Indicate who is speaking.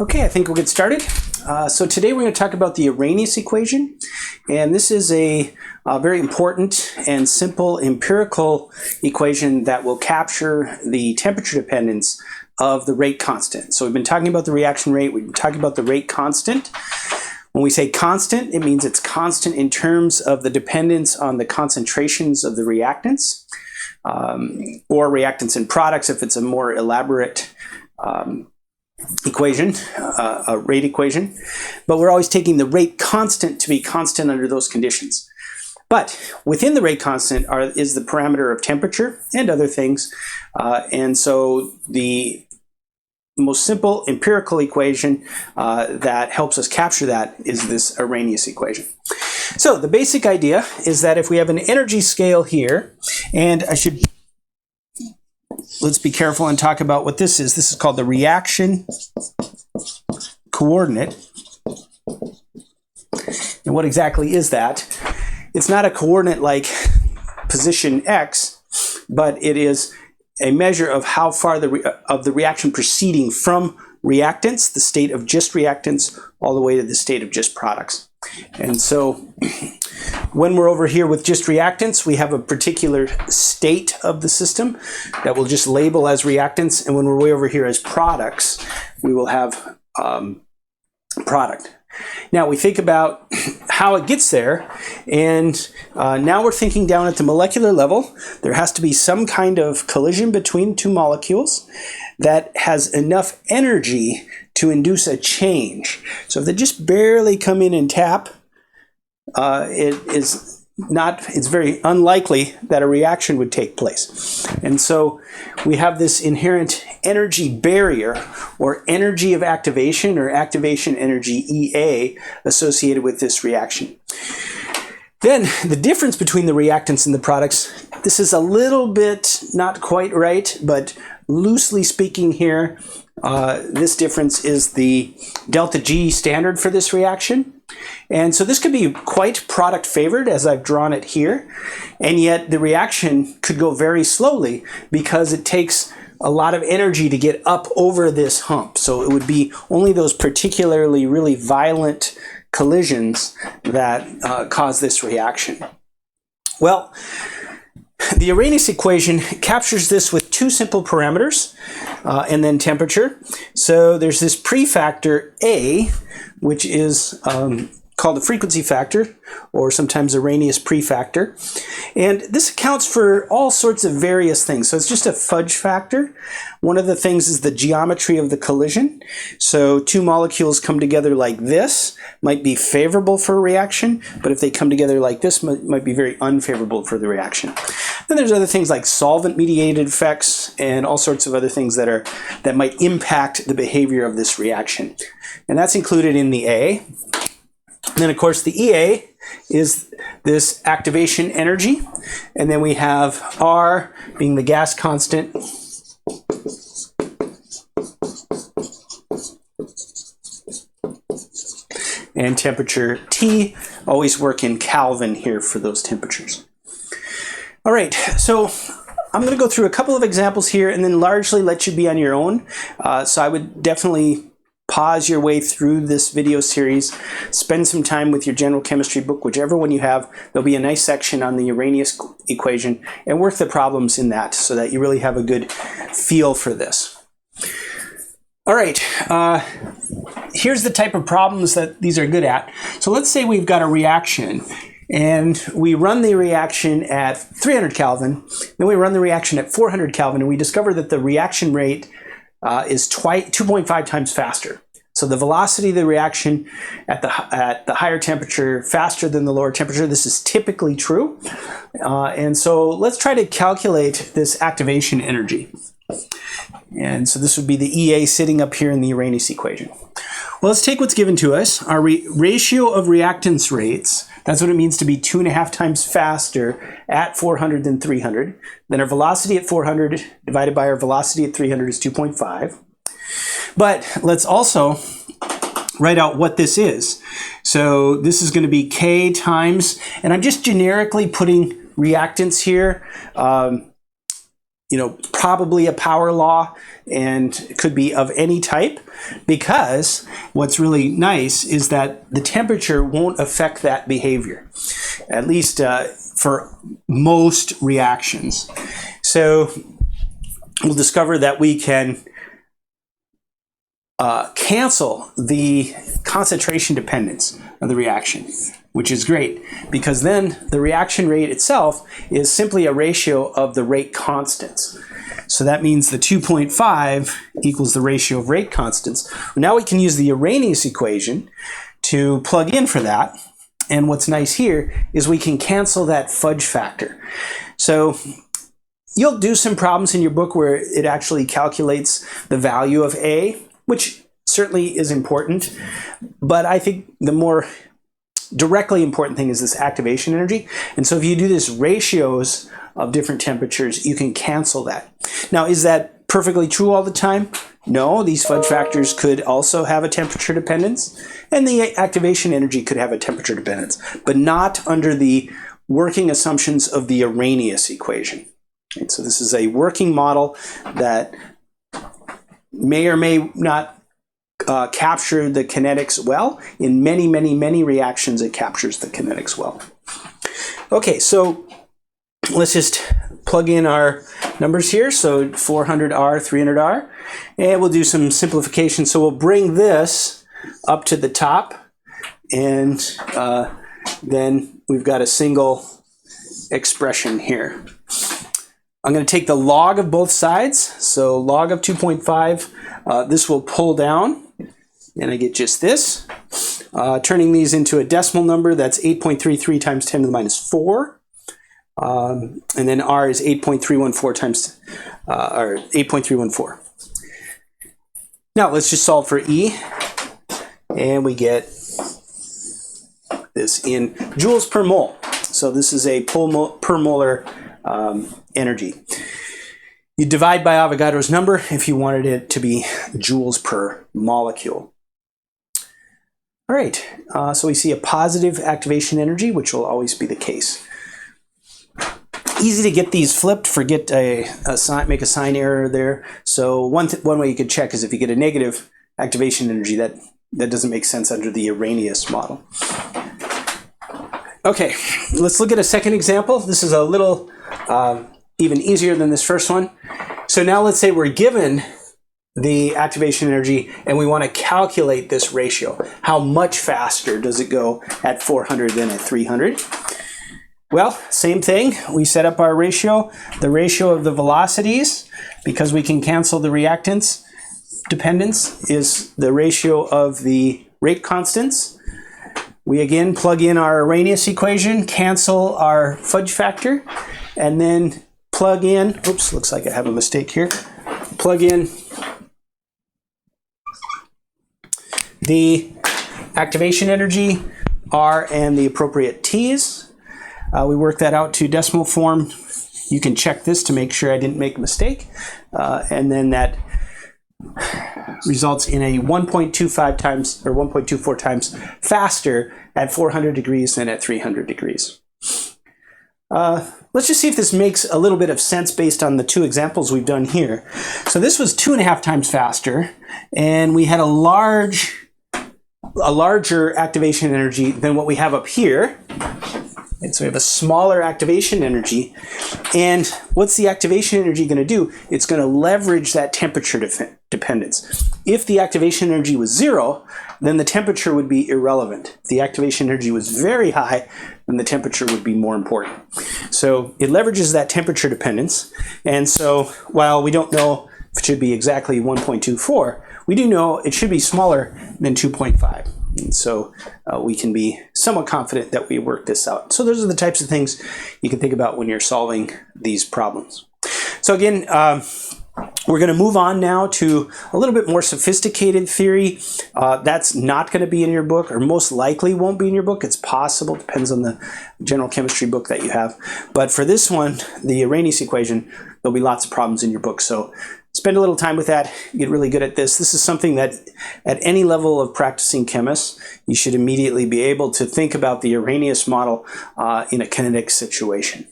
Speaker 1: Okay, I think we'll get started. So today we're going to talk about the Arrhenius equation, and this is a very important and simple empirical equation that will capture the temperature dependence of the rate constant. So we've been talking about the reaction rate, we've been talking about the rate constant. When we say constant, it means it's constant in terms of the dependence on the concentrations of the reactants, or reactants and products if it's a more elaborate equation, a rate equation, but we're always taking the rate constant to be constant under those conditions. But within the rate constant is the parameter of temperature and other things, and so the most simple empirical equation that helps us capture that is this Arrhenius equation. So the basic idea is that if we have an energy scale here, and let's be careful and talk about what this is. This is called the reaction coordinate. And what exactly is that? It's not a coordinate like position X, but it is a measure of how far of the reaction proceeding from reactants, the state of just reactants, all the way to the state of just products. And so when we're over here with just reactants, we have a particular state of the system that we'll just label as reactants. And when we're way over here as products, we will have product. Now we think about how it gets there, and now we're thinking down at the molecular level. There has to be some kind of collision between two molecules that has enough energy to induce a change. So if they just barely come in and tap, it's very unlikely that a reaction would take place. And so we have this inherent energy barrier, or energy of activation, or activation energy EA, associated with this reaction. Then the difference between the reactants and the products, this is a little bit not quite right, but loosely speaking here, this difference is the delta G standard for this reaction. And so this could be quite product favored, as I've drawn it here, and yet the reaction could go very slowly because it takes a lot of energy to get up over this hump. So it would be only those particularly really violent collisions that cause this reaction. Well, the Arrhenius equation captures this with two simple parameters and then temperature. So there's this prefactor A, which is called the frequency factor, or sometimes Arrhenius prefactor. And this accounts for all sorts of various things. So it's just a fudge factor. One of the things is the geometry of the collision. So two molecules come together like this might be favorable for a reaction, but if they come together like this, might be very unfavorable for the reaction. Then there's other things like solvent-mediated effects and all sorts of other things that might impact the behavior of this reaction. And that's included in the A. And then, of course, the EA is this activation energy. And then we have R being the gas constant. And temperature T, always work in Kelvin here for those temperatures. All right, so I'm going to go through a couple of examples here and then largely let you be on your own. So I would definitely pause your way through this video series, spend some time with your general chemistry book, whichever one you have. There'll be a nice section on the Arrhenius equation, and work the problems in that so that you really have a good feel for this. All right, here's the type of problems that these are good at. So let's say we've got a reaction, and we run the reaction at 300 Kelvin, then we run the reaction at 400 Kelvin, and we discover that the reaction rate is 2.5 times faster. So the velocity of the reaction at the higher temperature faster than the lower temperature. This is typically true. And so let's try to calculate this activation energy. And so this would be the EA sitting up here in the Arrhenius equation. Well, let's take what's given to us. Our ratio of reactance rates, that's what it means to be 2.5 times faster at 400 than 300. Then our velocity at 400 divided by our velocity at 300 is 2.5. But let's also write out what this is. So this is going to be K times, and I'm just generically putting reactants here. probably a power law, and it could be of any type, because what's really nice is that the temperature won't affect that behavior, at least for most reactions. So we'll discover that we can cancel the concentration dependence of the reaction, which is great, because then the reaction rate itself is simply a ratio of the rate constants. So that means the 2.5 equals the ratio of rate constants. Now we can use the Arrhenius equation to plug in for that. And what's nice here is we can cancel that fudge factor. So you'll do some problems in your book where it actually calculates the value of A, which certainly is important. But I think the more directly important thing is this activation energy. And so if you do this ratios of different temperatures, you can cancel that. Now, is that perfectly true all the time? No, these fudge factors could also have a temperature dependence, and the activation energy could have a temperature dependence, but not under the working assumptions of the Arrhenius equation. Right, so this is a working model that may or may not capture the kinetics well. In many, many, many reactions, it captures the kinetics well. Okay, so let's just plug in our numbers here. So 400R, 300R, and we'll do some simplification. So we'll bring this up to the top, and then we've got a single expression here. I'm going to take the log of both sides. So log of 2.5, this will pull down, and I get just this. Turning these into a decimal number, that's 8.33 times 10 to the minus 4. And then R is 8.314 times, or 8.314. Now let's just solve for E, and we get this in joules per mole. So this is a per molar energy. You divide by Avogadro's number if you wanted it to be joules per molecule. All right, so we see a positive activation energy, which will always be the case. Easy to get these flipped. Forget make a sign error there. So one way you could check is if you get a negative activation energy, that doesn't make sense under the Arrhenius model. Okay, let's look at a second example. This is a little even easier than this first one. So now let's say we're given the activation energy and we want to calculate this ratio. How much faster does it go at 400 than at 300? Well, same thing. We set up our ratio, the ratio of the velocities, because we can cancel the reactance dependence, is the ratio of the rate constants. We again plug in our Arrhenius equation, cancel our fudge factor, and then plug in, oops, looks like I have a mistake here, plug in the activation energy, R, and the appropriate T's. We work that out to decimal form. You can check this to make sure I didn't make a mistake. And then that results in a 1.25 times or 1.24 times faster at 400 degrees than at 300 degrees. Let's just see if this makes a little bit of sense based on the two examples we've done here. So this was 2.5 times faster, and we had a larger activation energy than what we have up here. And so we have a smaller activation energy. And what's the activation energy going to do? It's going to leverage that temperature dependence. If the activation energy was 0, then the temperature would be irrelevant. If the activation energy was very high, then the temperature would be more important. So it leverages that temperature dependence. And so while we don't know if it should be exactly 1.24, we do know it should be smaller than 2.5. And so we can be somewhat confident that we work this out. So those are the types of things you can think about when you're solving these problems. So again, we're going to move on now to a little bit more sophisticated theory. That's not going to be in your book, or most likely won't be in your book. It's possible, depends on the general chemistry book that you have. But for this one, the Arrhenius equation, there'll be lots of problems in your book. So spend a little time with that, get really good at this. This is something that at any level of practicing chemists, you should immediately be able to think about the Arrhenius model in a kinetic situation.